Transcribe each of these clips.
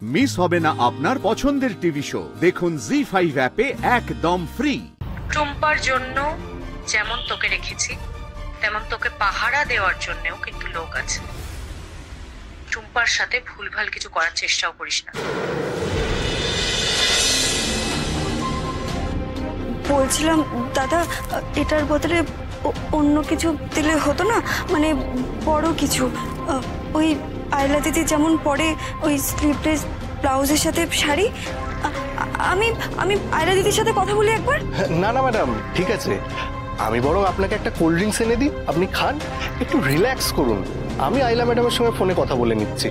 Miss হবে না আপনার পছন্দের টিভি শো। দেখুন জি5 অ্যাপে একদম ফ্রি। টুম্পার জন্য যেমন তোকে রেখেছি তেমন তোকে পাহারা দেওয়ার জন্যও কিন্তু লোক আছে। টুম্পার সাথে ভুলভাল কিছু করার চেষ্টাও করিস না। বলছিলাম দাদা, এটার বদলে অন্য কিছু দিলে হতো না? মানে বড় কিছু, ওই আয়লা দিদি যেমন পরে ওই স্লিভলেস ব্লাউজের সাথে শাড়ি। আমি আমি আয়লা দিদির সাথে কথা বলি একবার। না না ম্যাডাম, ঠিক আছে, আমি বরং আপনাকে একটা কোল্ড ড্রিঙ্কস এনে দিই, আপনি খান, একটু রিল্যাক্স করুন। আমি আইলা ম্যাডামের সঙ্গে ফোনে কথা বলে নিচ্ছি।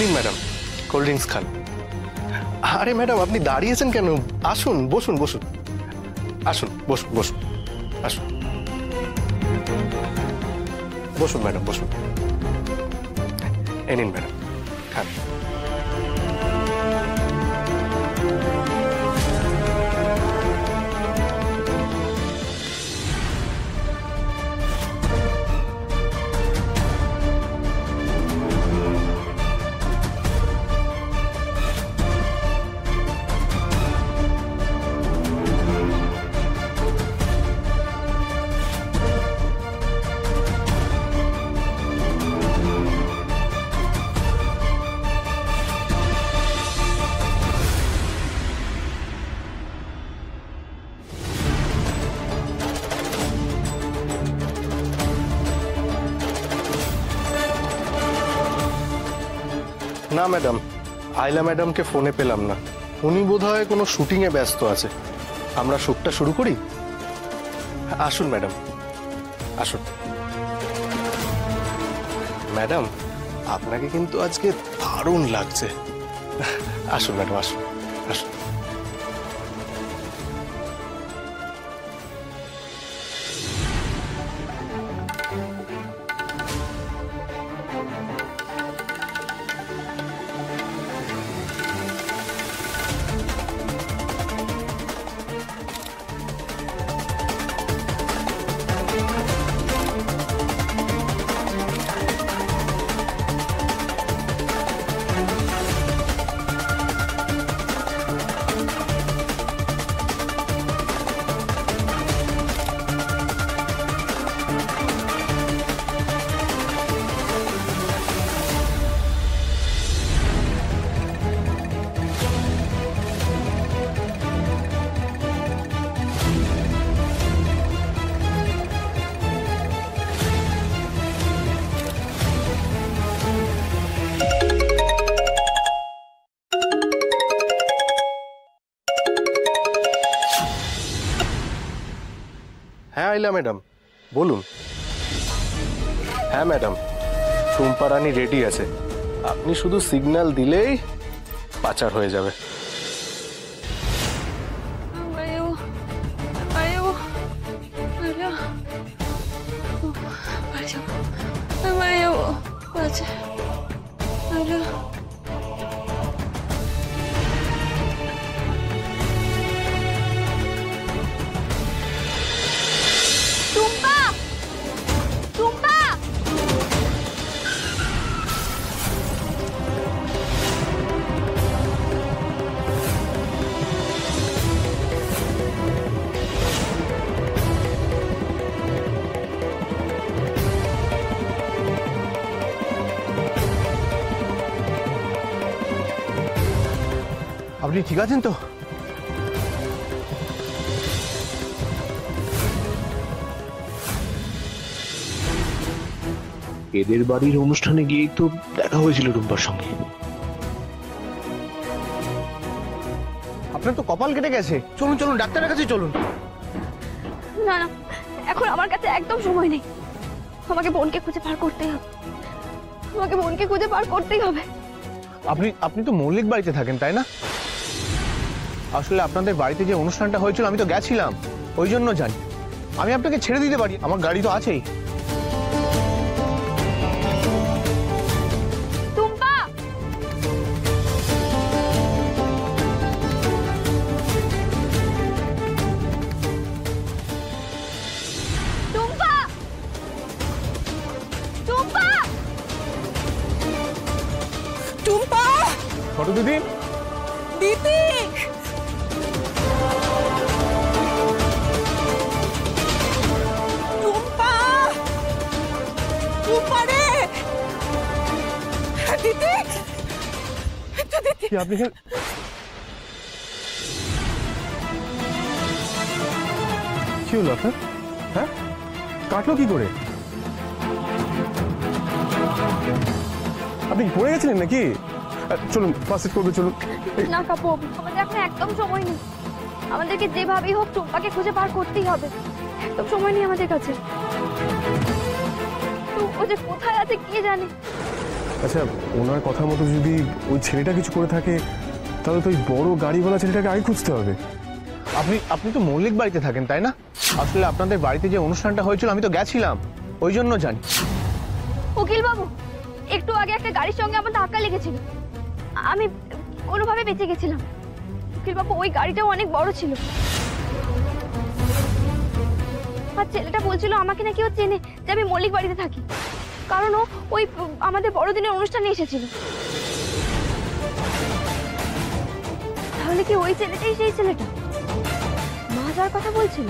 নিন ম্যাডাম, কোল্ড ড্রিঙ্কস খান। আরে ম্যাডাম, আপনি দাঁড়িয়েছেন কেন? আসুন, বসুন বসুন, আসুন বসুন বসুন, আসুন বসুন ম্যাডাম, বসুন। নিন ম্যাডাম, খান। না ম্যাডাম, আইলা ম্যাডামকে ফোনে পেলাম না। উনি বোধহয় কোনো শুটিংয়ে ব্যস্ত আছে। আমরা শ্যুটটা শুরু করি? আসুন ম্যাডাম, আসুন। ম্যাডাম, আপনাকে কিন্তু আজকে দারুণ লাগছে। আসুন ম্যাডাম, আসুন আসুন। হ্যাঁ আইলা ম্যাডাম, বলুন। হ্যাঁ ম্যাডাম, টুম্পা রানী রেডি আছে। আপনি শুধু সিগন্যাল দিলেই পাচার হয়ে যাবে। আপনি ঠিক আছেন তো? এদের বাড়ির অনুষ্ঠানে গিয়ে তো দেখা হয়েছিল টুম্পার সঙ্গে। আপনার তো কপাল কেটে গেছে। চলুন চলুন, ডাক্তারের কাছে চলুন। না না, এখন আমার কাছে একদম সময় নেই। আমাকে বোনকে খুঁজে বার করতেই হবে। আমাকে বোনকে খুঁজে বার করতেই হবে। আপনি তো মৌলিক বাড়িতে থাকেন, তাই না? আসলে আপনাদের বাড়িতে যে অনুষ্ঠানটা হয়েছিল আমি তো গেছিলাম, ওই জন্য জানি। আমি আপনাকে ছেড়ে দিতে পারি, আমার গাড়ি তো আছেই। মধু দিদি, দিদি টুম্পা, টুম্পা রে দিদি, কি আপনি কি হলো আপনার? হ্যাঁ, কাটলো কি করে? আপনি পড়ে গেছিলেন নাকি? চলুন ফার্স্ট এড করবে, চলুন। না কাপু, আমাদের এখন একদম সময় নেই। আমাদেরকে যেভাবেই হোক টুম্পাকে খুঁজে বার করতেই হবে। একদম সময় নেই আমাদের কাছে। তো ও যে কোথায় আছে কে জানে। আচ্ছা, ওনার কথা মতো যদি ওই ছেলেটা কিছু করে থাকে তাহলে তো ওই বড় গাড়িওয়ালা ছেলেটাকে আগে খুঁজতে হবে। আপনি তো মল্লিক বাড়িতে থাকেন তাই না? আসলে আপনাদের বাড়িতে যে অনুষ্ঠানটা হয়েছিল আমি তো গেছিলাম, ওই জন্য জানি। উকিল বাবু, একটু আগে একটা গাড়ির সঙ্গে আমার ধাক্কা লেগেছিল, আমি কোনোভাবে বেঁচে গেছিলাম। উকিল বাবু, ওই গাড়িটাও অনেক বড় ছিল। আর ছেলেটা বলছিল আমাকে নাকি ও চেনে, যে আমি মল্লিক বাড়িতে থাকি, কারণ ও ওই আমাদের বড়দিনের অনুষ্ঠানে এসেছিল। তাহলে কি ওই ছেলেটাই সেই ছেলেটা মা যার কথা বলছিল?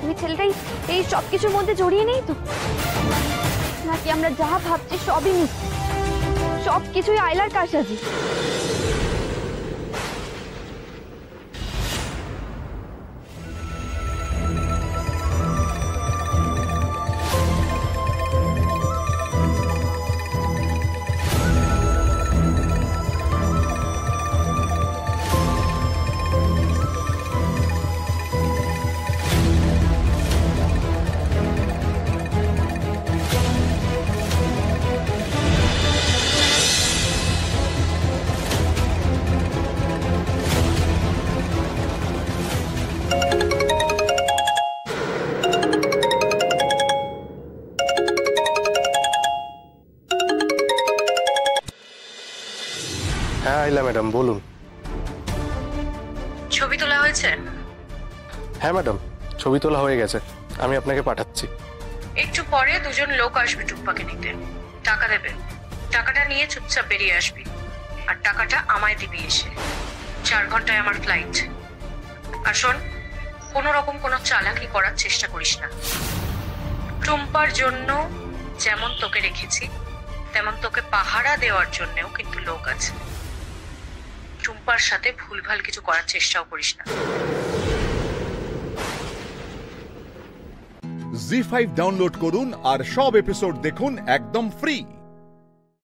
ওই ছেলেটাই এই সব কিছুর মধ্যে জড়িয়ে নেই তো? নাকি আমরা যা ভাবছি সবই মিথ্যে, সব কিছুই আইলার কারসাজি? হ্যাঁ আইলা ম্যাডাম, বলুন। ছবি তোলা হয়েছে? হ্যাঁ ম্যাডাম, ছবি তোলা হয়ে গেছে, আমি আপনাকে পাঠাচ্ছি। একটু পরে দুজন লোক আসবে টুম্পাকে নিতে, টাকা দেবে। টাকাটা নিয়ে চুপচাপ বেরিয়ে আসবি, আর টাকাটা আমায় দিবি এসে। 4 ঘন্টায় আমার ফ্লাইট। আর শোন, কোনো রকম কোনো চালাকি করার চেষ্টা করিস না। টুম্পার জন্য যেমন তোকে রেখেছি তেমন তোকে পাহারা দেওয়ার জন্যও কিন্তু লোক আছে। টুম্পার সাথে ভুলভাল কিছু করার চেষ্টাও করিস না। জি5 ডাউনলোড করুন আর সব এপিসোড দেখুন একদম ফ্রি।